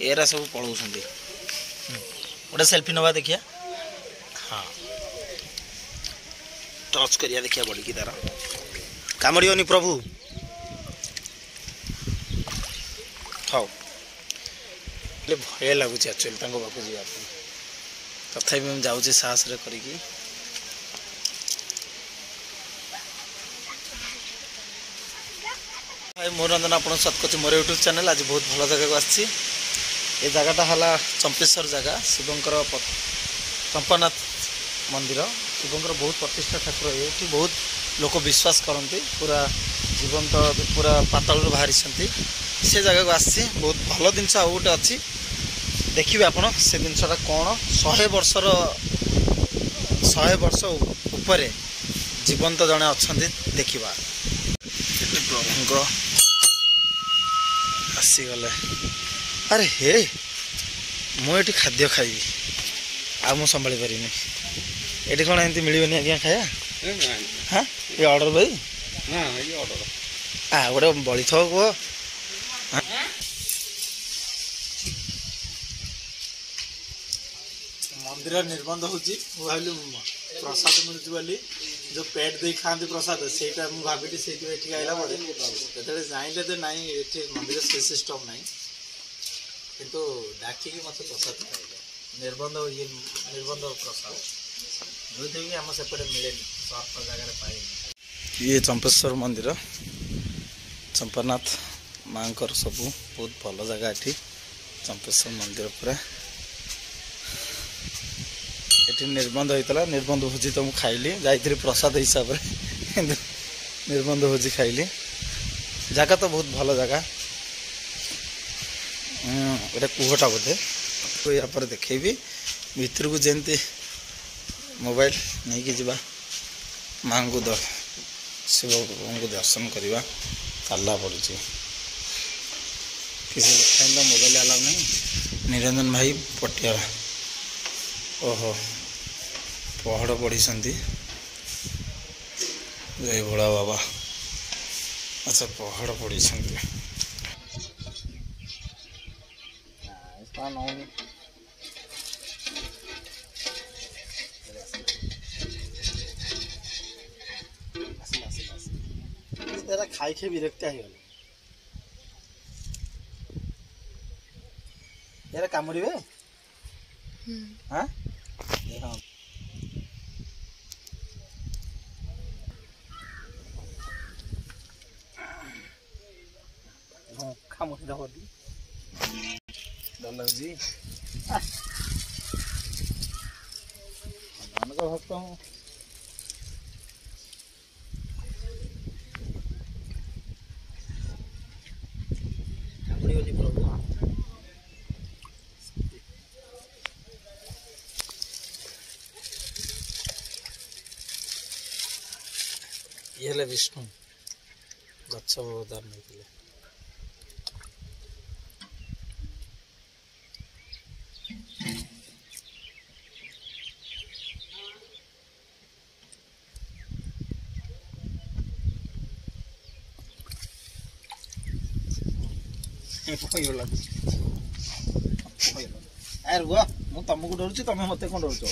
Era सब पलाऊँ गोटे selfie नवा देखिया हाँ टच करिया देखिया बड़ी की तार कामड़ियोनी प्रभु हाँ भय लगुच एक्चुअली पाक जावाई तथापि मुझे जाऊँगी साहस करी मोर रंजन आप सत्कच मोर यूट्यूब चैनल आज बहुत भल जगह आसी ये जगटा है चंपेश्वर जगह शिवंकर चंपानाथ मंदिर शिवंकर बहुत प्रतिष्ठा ठाकुर ये बहुत लोक विश्वास करते पूरा जीवंत पूरा पाताल बाहरी से जगह को आसी बहुत भल जिन गोटे अच्छी देखिए आपड़ से जिनसा कौन 100 वर्ष उपर जीवंत जड़े अच्छा देखा प्रभु आसीगले अरे हे मुझे खाद्य खाइबी आ मु संभाली पारि ये कौन एमती मिलनी आज्ञा खाया हाँ ये ऑर्डर भाई हाँ गोटे बड़ी थो कह मंदिर निर्बंध होची भाविली प्रसाद मिलूँ जो पेट दे खाते प्रसाद से भाविली से आइला जो जाइले तो नाई ये मंदिर से सिस्टम ना किंतु डाकिकी मत प्रसाद खाइले निर्बंध ये निर्बंध प्रसाद जो भी आम सेपटे मिले सब जगह पाए ये चंपेश्वर मंदिर चंपानाथ माँ सब बहुत भल जगह ये चंपेश्वर मंदिर पूरा ये निर्बंध होता निर्बंध भोजी तो मुझे खाइली जाइए प्रसाद हिसाब से निर्बंध भोजी खाइली जगह तो बहुत भल जगह गोटे कुहटा बोधे तो या पर देखेबी भीतर को जमती मोबाइल नहीं कि जीवा माँ को शिव को दर्शन करवा ताला पड़ी किसी तो मोबाइल अलाउ नहीं निरंजन भाई पटियाला ओहो पहाड़ पढ़ी जय भोला बाबा अच्छा पहाड़ पढ़ी खाई खे विरक्त हो यार कामुड़े हाँ डर लगी भक्त हूँ ये विष्णु गच्छ अवतार नहीं यार गुआ मु तुमको डरुची तुम मत कौन डरुच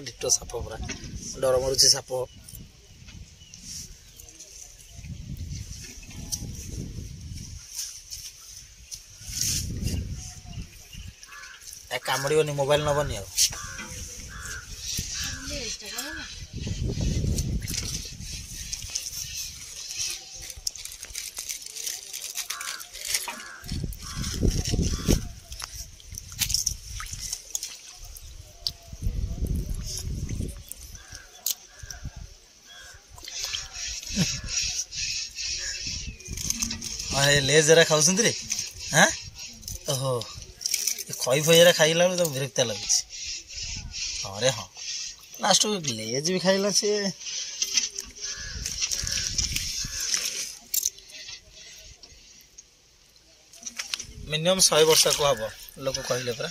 डिटो साप पूरा डर मरुची साप कामुड़नी मोबाइल नबनी आ अरे ले जरा खाऊं रे हाँ ओहो खई फईरा खाइला तो विरक्त लगुच अरे हाँ लास्ट लेज भी खाइला सी मिनिमम 100 वर्ष को हम लोक कहले पूरा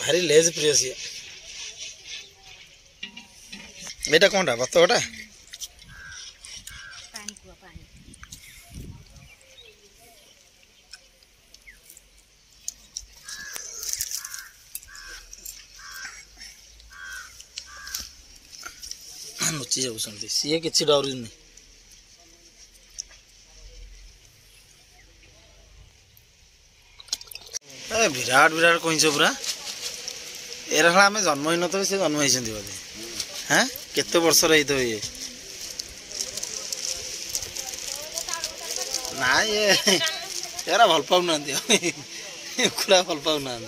भारी लेज प्रिय सी बेटा कौनटा बतटा लुचि जाऊँ सी कि डर विराट विराट कहींच पूरा एरा आम जन्म ही नथ से जन्म होती बोधे हाँ केते वर्ष रही तो ये ना ये यार भल पाऊ ना कुड़ा भल पाऊ ना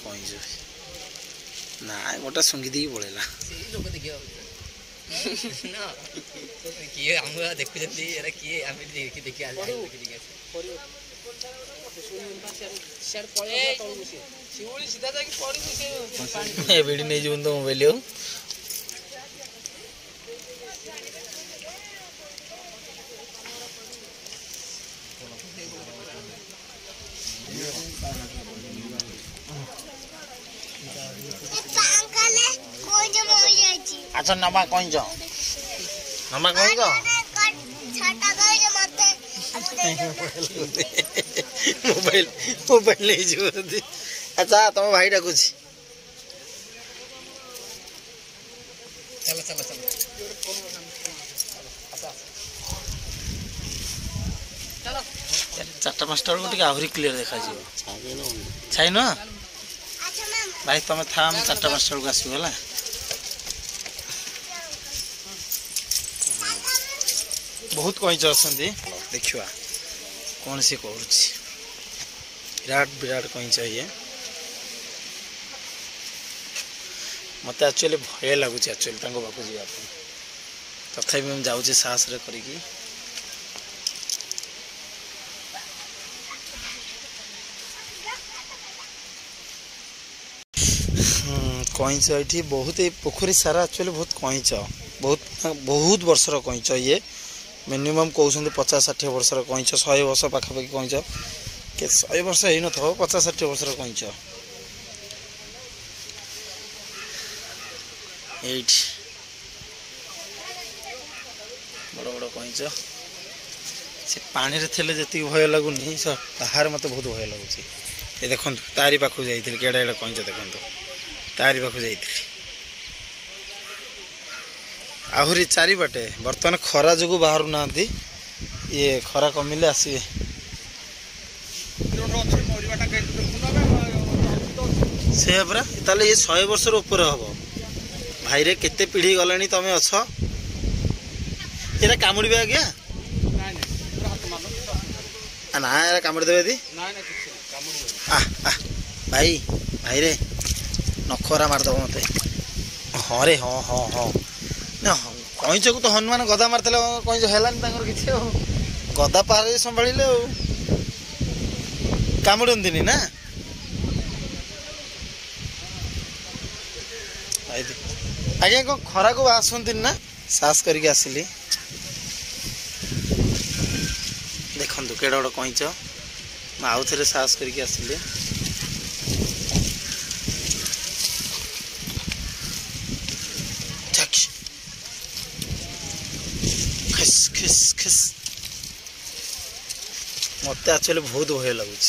कहींच ना गोटा सुंगी दी पड़ेगा किए हम देखुछंती एरा किए हम देखि देखि आ ए वीडियो नहीं जुन तो मोबाइल हो अच्छा नमा कहींच नमा कहींच मोबाइल मोबाइल नहीं जो अच्छा तुम भाई डाकुच चलो चलो चलो 4-5 को आहरी क्लियर देखा छाई न भाई तुम था 4-5 को आसला बहुत कहींच अच्छा देखा कौन सी कर विराट विराट कहींच ये मत एक्चुअली भय लगुच एक्चुअली पाक जावाई तथा मुझे जाऊँ साहस करी कहींच ये बहुत पोखरी सारा एक्चुअली बहुत कहींच बहुत बहुत वर्षर कहींच ये मिनिमम कहते 50-60 वर्षर कहींच 100 वर्ष पाखापाखि कहींच के 100 वर्ष हो न 50-60 वर्षर कहींच बड़ बड़ कहींच से पानी रे थेले जति भय लगुनि बाहर मत बहुत भय लगुच ये देखो तारी पाखु जाइथिल केडा एडा कहींच देखो तारी पाखु जाइथिल आहरी चारि बाटे बर्तमान खरा जो बाहर ना ये खरा कमिले आसवे से परा ताले ये 100 वर्ष ऊपर हम भाई रे केते पीढ़ी गलानी तमें अछ ये कामुड़ी आज्ञा ना यार कामुड़ी देवे दी भाई भाई रे नखरा मारदब मत हाँ रे हाँ हाँ हाँ कहींच को तो हनुमान गदा मारते कहींच है कि गदा पार संभाले कामुड़ती ना आज्ञा कौन खरा को आसती ना साहस करके आसिली देखु केड़ा गोटे कहींच आउ थे साहस करके आसिली खिस खिस मत एक्चुअली बहुत भय लगुच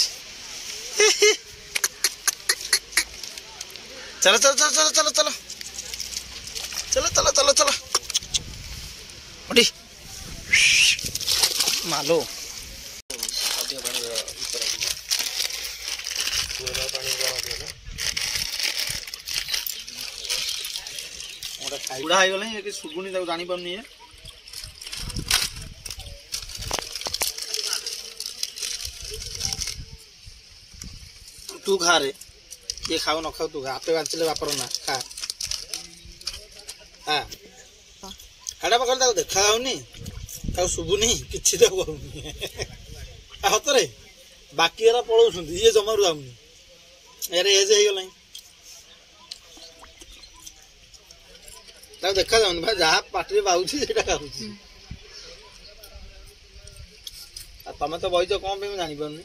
चलो चलो चलो चलो चलो चलो चलो चलो चलो चलो उठी मालो ବୁଢା ହେଇଗଲେ ହିଁ ଶୁଭୁନି ତାକୁ ଜାଣିପାରୁନି। ତୁ ଖା ରେ, କିଏ ଖାଉ ନ ଖାଉ ତୁ ଖା, ଆପେ ବାଞ୍ଚିଲେ ବାପର ନା, ଖା। ହଁ ହେଟା ପାଖରେ ତାକୁ ଦେଖା ଯାଉନି, ତାକୁ ଶୁଭୁନି, କିଛି ତ କରୁନି। ସତରେ ବାକି ଏରା ପଳଉଛନ୍ତି, ଇଏ ଜମାରୁ ଯାଉନି, ଏରେ ଏଜ୍ ହେଇଗଲାଣି, ତାକୁ ଦେଖା ଯାଉନି ଭାଇ, ଯାହା ପାଟିରେ ବାହୁଛି ସେଇଟା ଖାଉଛି। ଆଉ ତମେ ତ ବଇଛ କଣ ପାଇଁ ମୁଁ ଜାଣିପାରୁନି।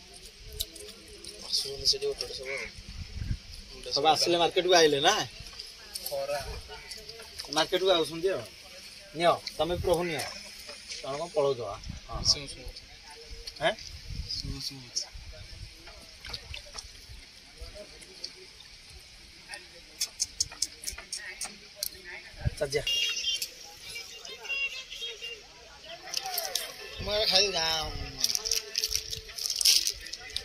ସବୁ ଆସିଲେ ମାର୍କେଟକୁ ଆଇଲେ ନା, ମାର୍କେଟକୁ ଆଉଛନ୍ତି ଆଉ। ନିଅ ତମେ ପ୍ରଭୁ ନିଅ, ତମେ କଣ ପଳଉଛ? ହଁ ଚାଚା ମୁଁ ଖାଇ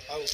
ହଉ।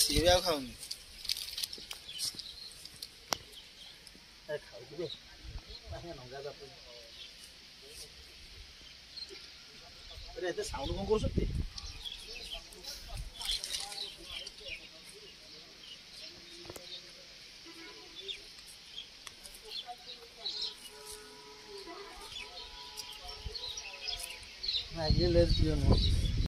ସିଏ ବି ଆଉ ଖାଉନି, ଖାଉଛି ଏତେ ସାଉଣ୍ଡ କଣ କରୁଛନ୍ତି? ଇଏ ଲେଟ୍